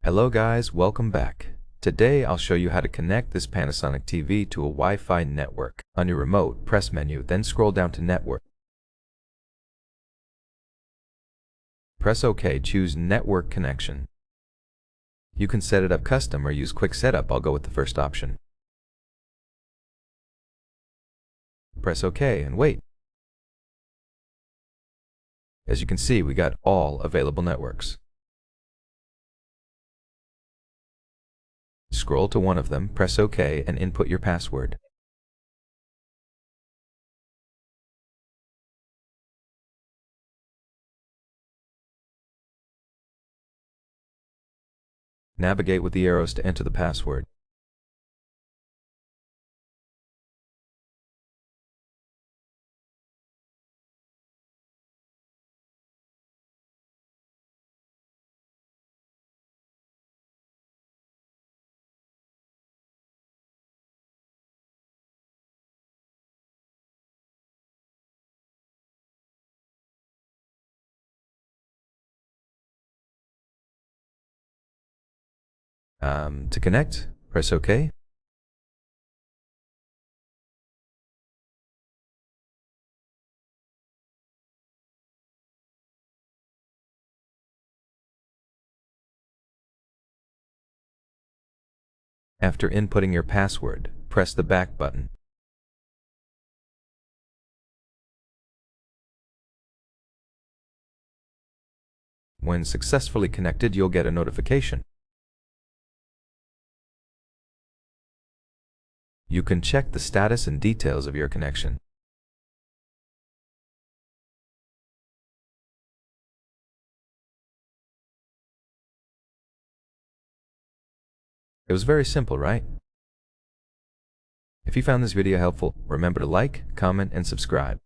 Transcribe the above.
Hello guys, welcome back. Today I'll show you how to connect this Panasonic TV to a Wi-Fi network. On your remote, press menu, then scroll down to Network. Press OK, choose Network Connection. You can set it up custom or use Quick Setup. I'll go with the first option. Press OK and wait. As you can see, we got all available networks. Scroll to one of them, press OK, and input your password. Navigate with the arrows to enter the password. To connect, press OK. After inputting your password, press the back button. When successfully connected, you'll get a notification. You can check the status and details of your connection. It was very simple, right? If you found this video helpful, remember to like, comment, and subscribe.